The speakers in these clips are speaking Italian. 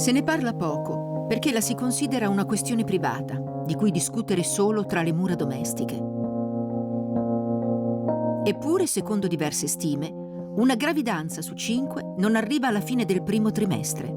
Se ne parla poco perché la si considera una questione privata, di cui discutere solo tra le mura domestiche. Eppure, secondo diverse stime, una gravidanza su 5 non arriva alla fine del primo trimestre.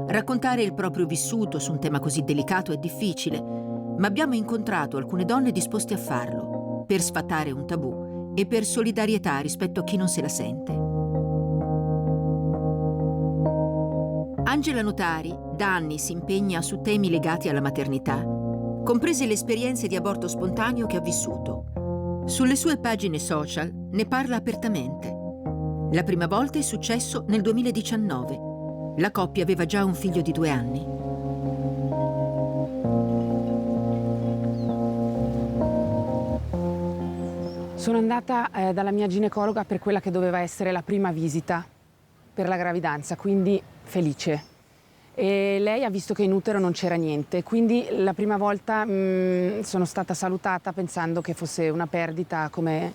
Raccontare il proprio vissuto su un tema così delicato è difficile, ma abbiamo incontrato alcune donne disposte a farlo, per sfatare un tabù e per solidarietà rispetto a chi non se la sente. Angela Notari da anni si impegna su temi legati alla maternità, comprese le esperienze di aborto spontaneo che ha vissuto. Sulle sue pagine social ne parla apertamente. La prima volta è successo nel 2019. La coppia aveva già un figlio di 2 anni. Sono andata dalla mia ginecologa per quella che doveva essere la prima visita per la gravidanza, quindi felice. E lei ha visto che in utero non c'era niente, quindi la prima volta sono stata salutata pensando che fosse una perdita, come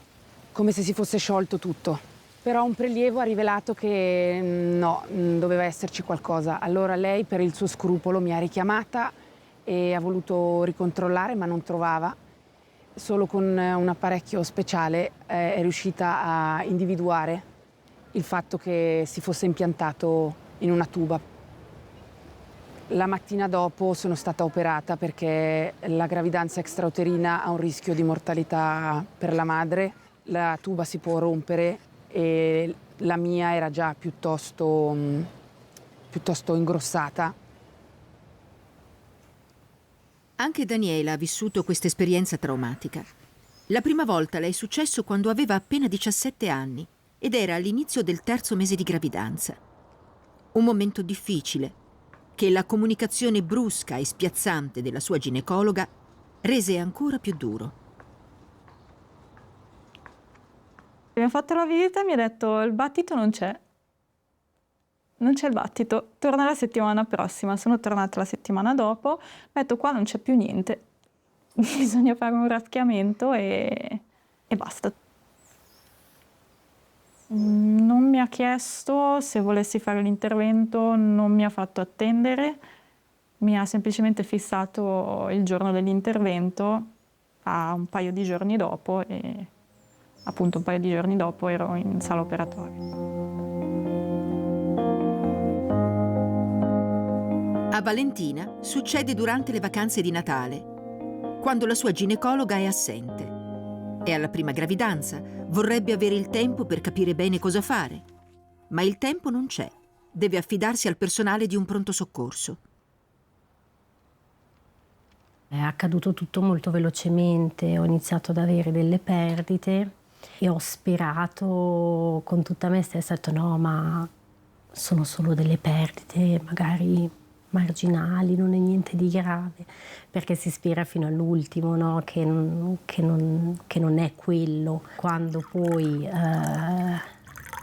se si fosse sciolto tutto. Però un prelievo ha rivelato che no, doveva esserci qualcosa. Allora lei, per il suo scrupolo, mi ha richiamata e ha voluto ricontrollare, ma non trovava. Solo con un apparecchio speciale è riuscita a individuare il fatto che si fosse impiantato in una tuba. La mattina dopo sono stata operata perché la gravidanza extrauterina ha un rischio di mortalità per la madre. La tuba si può rompere e la mia era già piuttosto ingrossata. Anche Daniela ha vissuto questa esperienza traumatica. La prima volta le è successo quando aveva appena 17 anni ed era all'inizio del 3° mese di gravidanza. Un momento difficile che la comunicazione brusca e spiazzante della sua ginecologa rese ancora più duro. Mi ha fatto la visita e mi ha detto: il battito non c'è. Non c'è il battito, torna la settimana prossima. Sono tornata la settimana dopo, ho detto: qua non c'è più niente, bisogna fare un raschiamento e basta. Non mi ha chiesto se volessi fare l'intervento, non mi ha fatto attendere, mi ha semplicemente fissato il giorno dell'intervento a un paio di giorni dopo e appunto un paio di giorni dopo ero in sala operatoria. A Valentina succede durante le vacanze di Natale, quando la sua ginecologa è assente. È alla prima gravidanza, vorrebbe avere il tempo per capire bene cosa fare. Ma il tempo non c'è, deve affidarsi al personale di un pronto soccorso. È accaduto tutto molto velocemente, ho iniziato ad avere delle perdite e ho sperato con tutta me stessa, ho detto no, ma sono solo delle perdite, magari marginali, non è niente di grave, perché si spera fino all'ultimo, no? che non è quello. Quando poi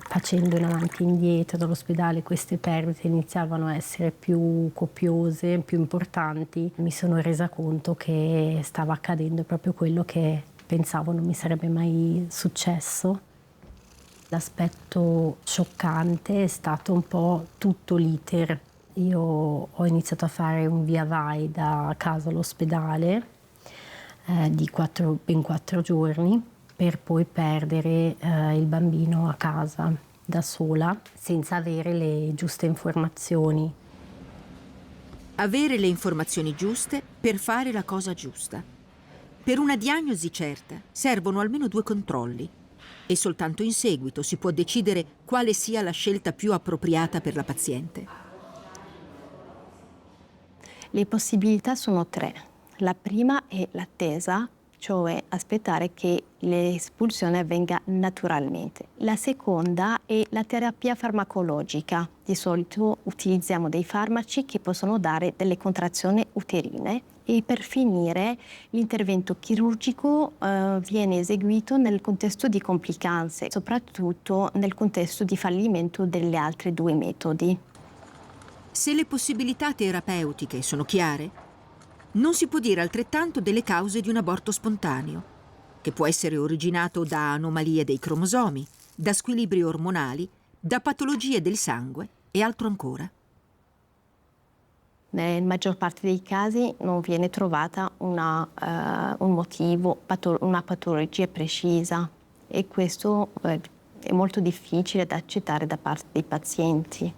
facendo in avanti e indietro dall'ospedale queste perdite iniziavano a essere più copiose, più importanti, mi sono resa conto che stava accadendo proprio quello che pensavo non mi sarebbe mai successo. L'aspetto scioccante è stato un po' tutto l'iter. Io ho iniziato a fare un via vai da casa all'ospedale di ben 4 giorni per poi perdere il bambino a casa da sola senza avere le giuste informazioni. Avere le informazioni giuste per fare la cosa giusta. Per una diagnosi certa servono almeno 2 controlli e soltanto in seguito si può decidere quale sia la scelta più appropriata per la paziente. Le possibilità sono 3. La prima è l'attesa, cioè aspettare che l'espulsione avvenga naturalmente. La seconda è la terapia farmacologica. Di solito utilizziamo dei farmaci che possono dare delle contrazioni uterine. E per finire l'intervento chirurgico viene eseguito nel contesto di complicanze, soprattutto nel contesto di fallimento delle altre 2 metodi. Se le possibilità terapeutiche sono chiare, non si può dire altrettanto delle cause di un aborto spontaneo, che può essere originato da anomalie dei cromosomi, da squilibri ormonali, da patologie del sangue e altro ancora. Nella maggior parte dei casi non viene trovata un motivo, una patologia precisa, e questo è molto difficile da accettare da parte dei pazienti.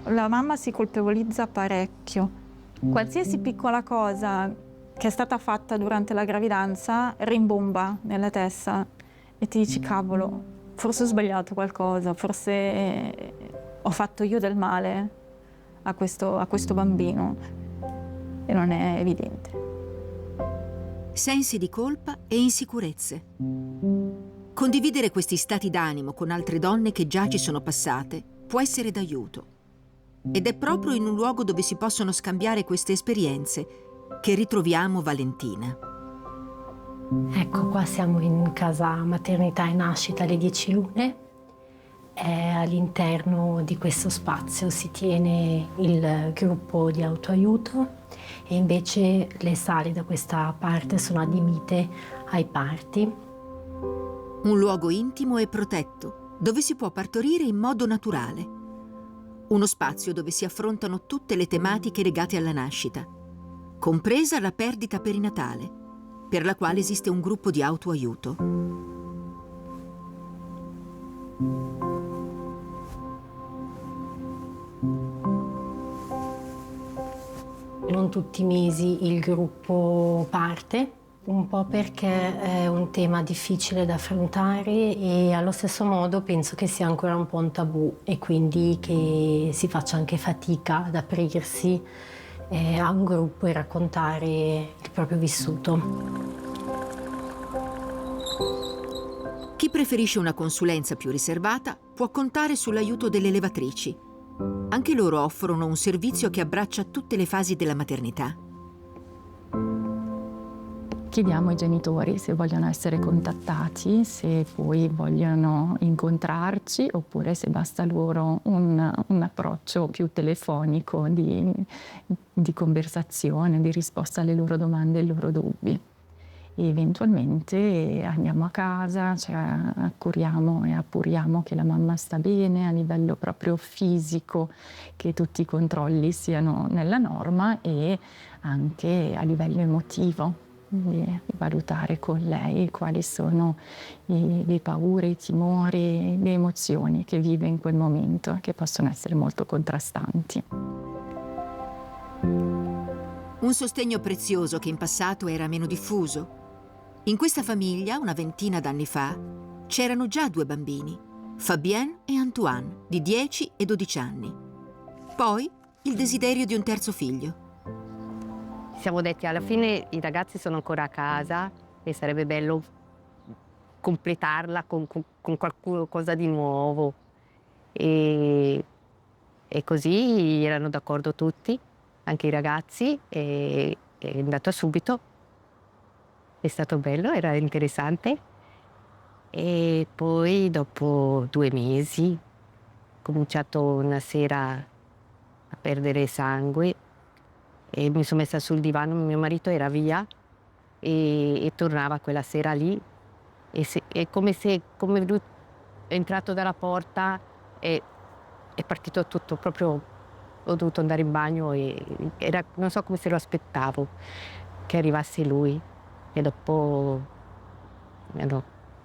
La mamma si colpevolizza parecchio. Qualsiasi piccola cosa che è stata fatta durante la gravidanza rimbomba nella testa e ti dici: cavolo, forse ho sbagliato qualcosa, forse ho fatto io del male a questo bambino, e non è evidente. Sensi di colpa e insicurezze. Condividere questi stati d'animo con altre donne che già ci sono passate può essere d'aiuto. Ed è proprio in un luogo dove si possono scambiare queste esperienze che ritroviamo Valentina. Ecco, qua siamo in casa maternità e nascita alle 10 Lune. All'interno di questo spazio si tiene il gruppo di autoaiuto e invece le sale da questa parte sono adibite ai parti. Un luogo intimo e protetto, dove si può partorire in modo naturale. Uno spazio dove si affrontano tutte le tematiche legate alla nascita, compresa la perdita perinatale, per la quale esiste un gruppo di autoaiuto. Non tutti i mesi il gruppo parte, un po' perché è un tema difficile da affrontare e allo stesso modo penso che sia ancora un po' un tabù e quindi che si faccia anche fatica ad aprirsi a un gruppo e raccontare il proprio vissuto. Chi preferisce una consulenza più riservata può contare sull'aiuto delle levatrici. Anche loro offrono un servizio che abbraccia tutte le fasi della maternità. Chiediamo ai genitori se vogliono essere contattati, se poi vogliono incontrarci, oppure se basta loro un approccio più telefonico di conversazione, di risposta alle loro domande e ai loro dubbi. E eventualmente andiamo a casa, cioè accuriamo e appuriamo che la mamma sta bene a livello proprio fisico, che tutti i controlli siano nella norma, e anche a livello emotivo, di valutare con lei quali sono le paure, i timori, le emozioni che vive in quel momento, che possono essere molto contrastanti. Un sostegno prezioso che in passato era meno diffuso. In questa famiglia, una ventina d'anni fa, c'erano già 2 bambini, Fabienne e Antoine, di 10 e 12 anni. Poi il desiderio di un terzo figlio. Siamo detti, alla fine i ragazzi sono ancora a casa e sarebbe bello completarla con qualcosa di nuovo. E così erano d'accordo tutti, anche i ragazzi, e è andata subito. È stato bello, era interessante. E poi dopo 2 mesi ho cominciato una sera a perdere sangue e mi sono messa sul divano, mio marito era via e tornava quella sera lì e come lui è entrato dalla porta è partito tutto, proprio ho dovuto andare in bagno e non so come se lo aspettavo che arrivasse lui. E dopo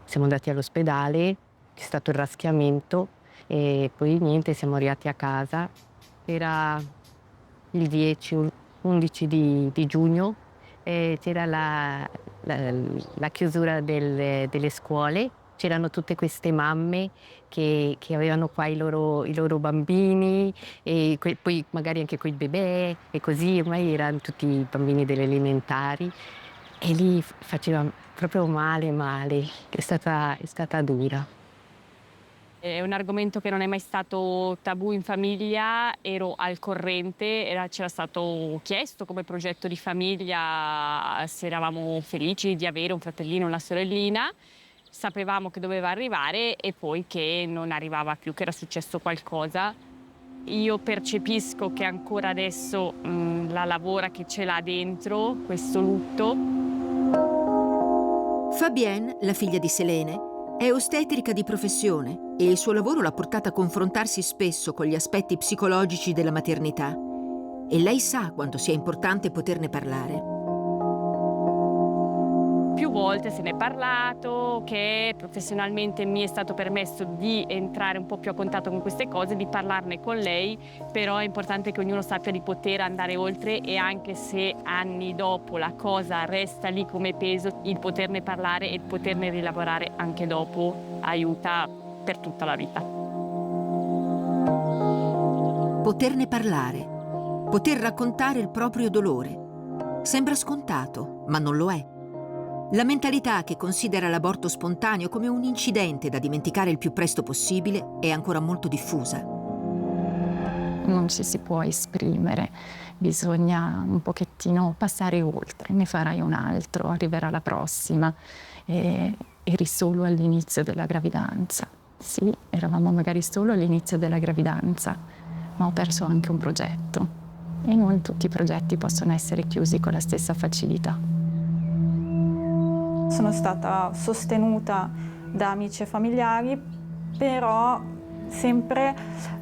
siamo andati all'ospedale, c'è stato il raschiamento e poi niente, siamo arrivati a casa. Era il 11 di giugno, c'era la chiusura delle scuole, c'erano tutte queste mamme che avevano qua i loro bambini e poi magari anche quei bebè e così, ormai erano tutti bambini delle elementari. E lì faceva proprio male, è stata dura. È un argomento che non è mai stato tabù in famiglia, ero al corrente, c'era stato chiesto come progetto di famiglia se eravamo felici di avere un fratellino o una sorellina, sapevamo che doveva arrivare e poi che non arrivava più, che era successo qualcosa. Io percepisco che ancora adesso la lavora che ce l'ha dentro, questo lutto. Fabienne, la figlia di Selene, È ostetrica di professione e il suo lavoro l'ha portata a confrontarsi spesso con gli aspetti psicologici della maternità. E lei sa quanto sia importante poterne parlare. Più volte se ne è parlato, che professionalmente mi è stato permesso di entrare un po' più a contatto con queste cose, di parlarne con lei, però è importante che ognuno sappia di poter andare oltre, e anche se anni dopo la cosa resta lì come peso, il poterne parlare e poterne rilavorare anche dopo aiuta per tutta la vita. Poterne parlare, poter raccontare il proprio dolore. Sembra scontato, ma non lo è. La mentalità che considera l'aborto spontaneo come un incidente da dimenticare il più presto possibile è ancora molto diffusa. Non ci si può esprimere, bisogna un pochettino passare oltre, ne farai un altro, arriverà la prossima. Eri solo all'inizio della gravidanza. Sì, eravamo magari solo all'inizio della gravidanza, ma ho perso anche un progetto e non tutti i progetti possono essere chiusi con la stessa facilità. Sono stata sostenuta da amici e familiari, però sempre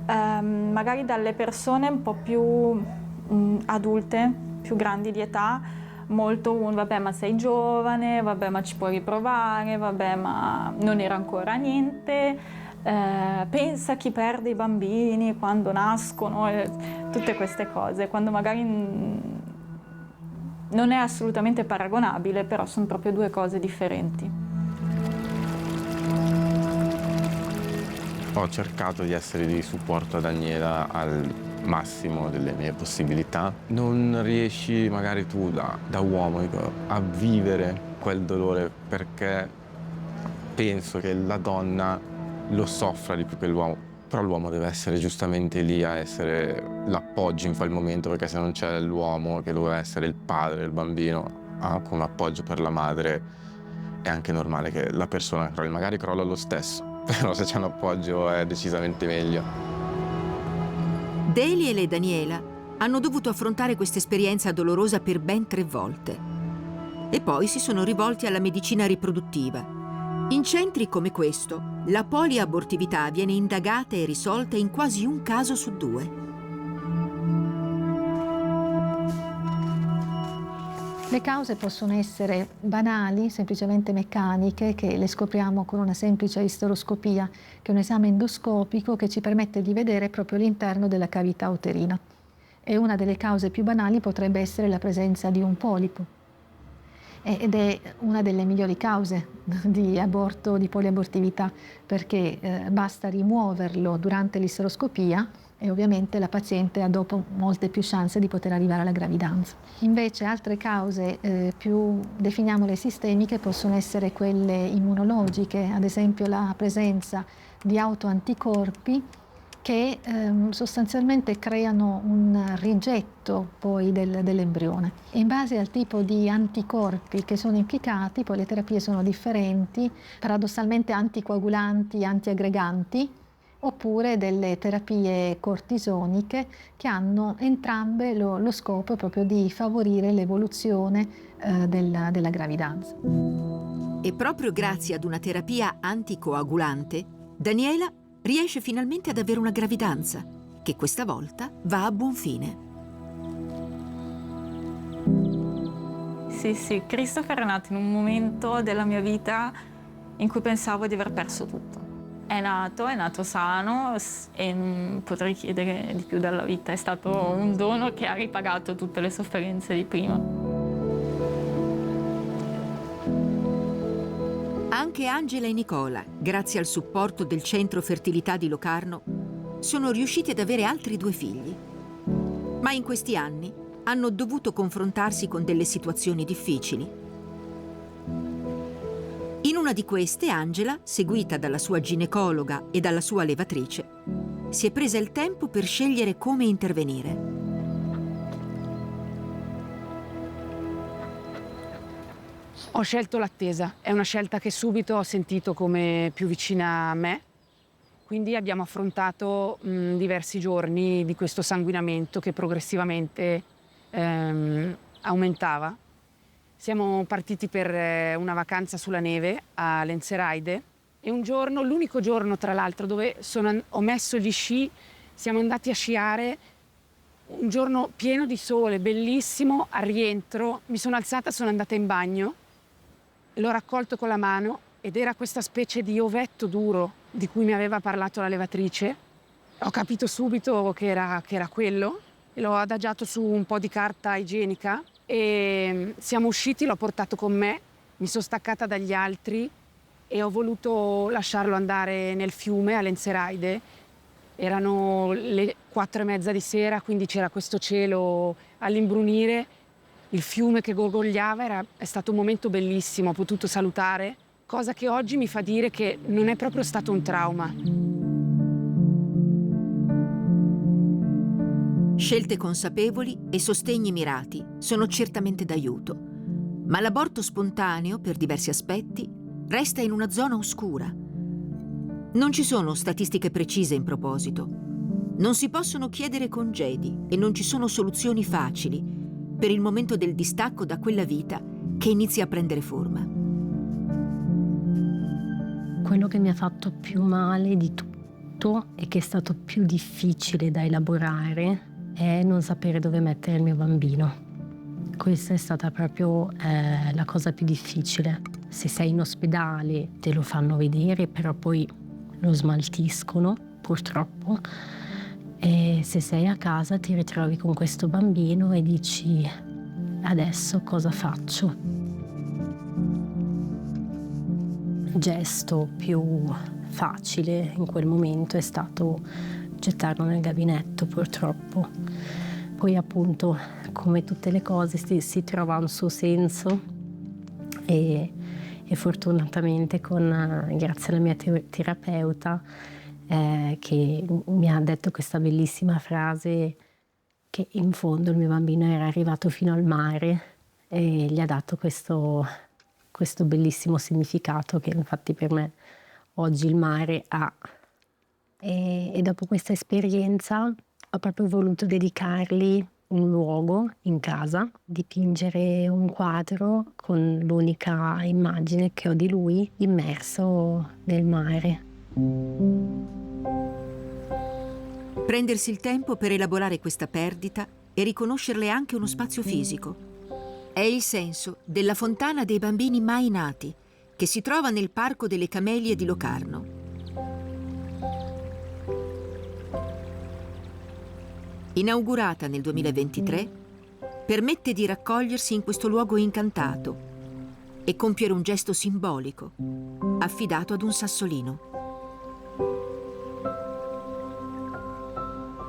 magari dalle persone un po' più adulte, più grandi di età, molto vabbè ma sei giovane, vabbè ma ci puoi riprovare, vabbè ma non era ancora niente, pensa a chi perde i bambini quando nascono, tutte queste cose, quando magari non è assolutamente paragonabile, però sono proprio due cose differenti. Ho cercato di essere di supporto a Daniela al massimo delle mie possibilità. Non riesci magari tu da uomo a vivere quel dolore, perché penso che la donna lo soffra di più che l'uomo. Però l'uomo deve essere giustamente lì a essere l'appoggio in quel momento, perché se non c'è l'uomo che doveva essere il padre del bambino come appoggio per la madre, è anche normale che la persona crolli. Magari crolla lo stesso, però se c'è un appoggio è decisamente meglio. Daniel e Daniela hanno dovuto affrontare questa esperienza dolorosa per ben 3 volte. E poi si sono rivolti alla medicina riproduttiva. In centri come questo, la poliabortività viene indagata e risolta in quasi un caso su 2. Le cause possono essere banali, semplicemente meccaniche, che le scopriamo con una semplice isteroscopia, che è un esame endoscopico che ci permette di vedere proprio l'interno della cavità uterina. E una delle cause più banali potrebbe essere la presenza di un polipo. Ed è una delle migliori cause di aborto, di poliabortività, perché basta rimuoverlo durante l'isteroscopia e ovviamente la paziente ha dopo molte più chance di poter arrivare alla gravidanza. Invece altre cause più, definiamole sistemiche, possono essere quelle immunologiche, ad esempio la presenza di autoanticorpi che sostanzialmente creano un rigetto poi dell'embrione. In base al tipo di anticorpi che sono implicati, poi le terapie sono differenti, paradossalmente anticoagulanti, antiaggreganti, oppure delle terapie cortisoniche che hanno entrambe lo scopo proprio di favorire l'evoluzione della gravidanza. E proprio grazie ad una terapia anticoagulante, Daniela riesce finalmente ad avere una gravidanza, che questa volta va a buon fine. Sì, Christopher è nato in un momento della mia vita in cui pensavo di aver perso tutto. È nato sano e non potrei chiedere di più dalla vita. È stato un dono che ha ripagato tutte le sofferenze di prima. Anche Angela e Nicola, grazie al supporto del Centro Fertilità di Locarno, sono riusciti ad avere altri 2 figli. Ma in questi anni hanno dovuto confrontarsi con delle situazioni difficili. In una di queste, Angela, seguita dalla sua ginecologa e dalla sua allevatrice, si è presa il tempo per scegliere come intervenire. Ho scelto l'attesa, è una scelta che subito ho sentito come più vicina a me, quindi abbiamo affrontato diversi giorni di questo sanguinamento che progressivamente aumentava. Siamo partiti per una vacanza sulla neve a Lenzerheide E un giorno, l'unico giorno tra l'altro dove ho messo gli sci, siamo andati a sciare, un giorno pieno di sole, bellissimo, al rientro mi sono alzata, sono andata in bagno, l'ho raccolto con la mano ed era questa specie di ovetto duro di cui mi aveva parlato la levatrice. Ho capito subito che era quello e l'ho adagiato su un po' di carta igienica e siamo usciti, l'ho portato con me, mi sono staccata dagli altri e ho voluto lasciarlo andare nel fiume a Lenzerheide. Erano le 4:30 di sera, quindi c'era questo cielo all'imbrunire, il fiume che gorgogliava, è stato un momento bellissimo, ho potuto salutare, cosa che oggi mi fa dire che non è proprio stato un trauma. Scelte consapevoli e sostegni mirati sono certamente d'aiuto, ma l'aborto spontaneo, per diversi aspetti, resta in una zona oscura. Non ci sono statistiche precise in proposito. Non si possono chiedere congedi e non ci sono soluzioni facili per il momento del distacco da quella vita che inizia a prendere forma. Quello che mi ha fatto più male di tutto e che è stato più difficile da elaborare è non sapere dove mettere il mio bambino. Questa è stata proprio la cosa più difficile. Se sei in ospedale te lo fanno vedere, però poi lo smaltiscono, purtroppo. E se sei a casa ti ritrovi con questo bambino e dici: adesso cosa faccio? Il gesto più facile in quel momento è stato gettarlo nel gabinetto, purtroppo. Poi appunto, come tutte le cose, si trova un suo senso e fortunatamente grazie alla mia terapeuta che mi ha detto questa bellissima frase che in fondo il mio bambino era arrivato fino al mare e gli ha dato questo bellissimo significato che infatti per me oggi il mare ha. E dopo questa esperienza ho proprio voluto dedicargli un luogo in casa, dipingere un quadro con l'unica immagine che ho di lui immerso nel mare. Prendersi il tempo per elaborare questa perdita e riconoscerle anche uno spazio fisico. È il senso della Fontana dei Bambini Mai Nati, che si trova nel Parco delle Camelie di Locarno. Inaugurata nel 2023, permette di raccogliersi in questo luogo incantato e compiere un gesto simbolico, affidato ad un sassolino.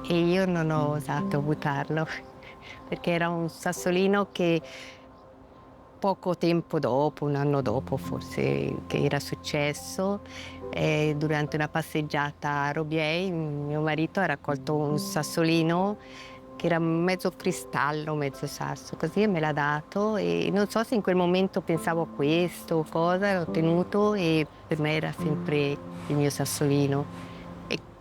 E io non ho osato buttarlo, perché era un sassolino che poco tempo dopo, un anno dopo forse che era successo, durante una passeggiata a Robiei, mio marito ha raccolto un sassolino che era mezzo cristallo, mezzo sasso, così, e me l'ha dato e non so se in quel momento pensavo a questo o cosa, l'ho tenuto e per me era sempre il mio sassolino.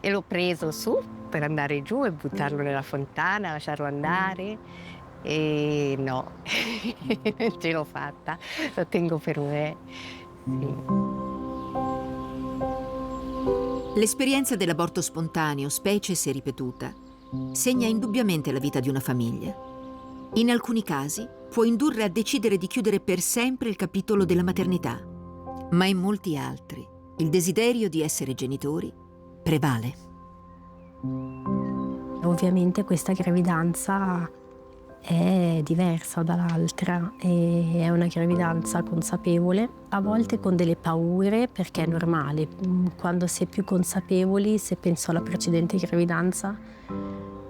E l'ho preso su per andare giù e buttarlo nella fontana, lasciarlo andare. E no, non ce l'ho fatta, lo tengo per me. Sì. L'esperienza dell'aborto spontaneo, specie se ripetuta, segna indubbiamente la vita di una famiglia. In alcuni casi può indurre a decidere di chiudere per sempre il capitolo della maternità, ma in molti altri il desiderio di essere genitori prevale. Ovviamente questa gravidanza è diversa dall'altra e è una gravidanza consapevole, a volte con delle paure, perché è normale. Quando si è più consapevoli, se penso alla precedente gravidanza,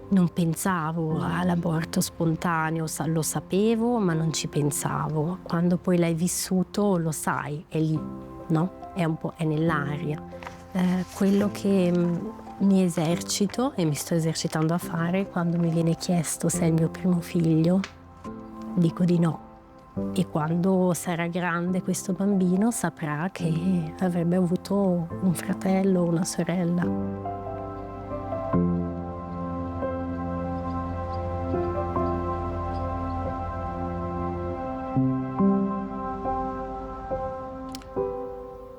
non pensavo all'aborto spontaneo, lo sapevo ma non ci pensavo. Quando poi l'hai vissuto lo sai, è lì, no? È nell'aria. Quello che mi esercito e mi sto esercitando a fare quando mi viene chiesto se è il mio primo figlio, dico di no. E quando sarà grande questo bambino saprà che avrebbe avuto un fratello o una sorella.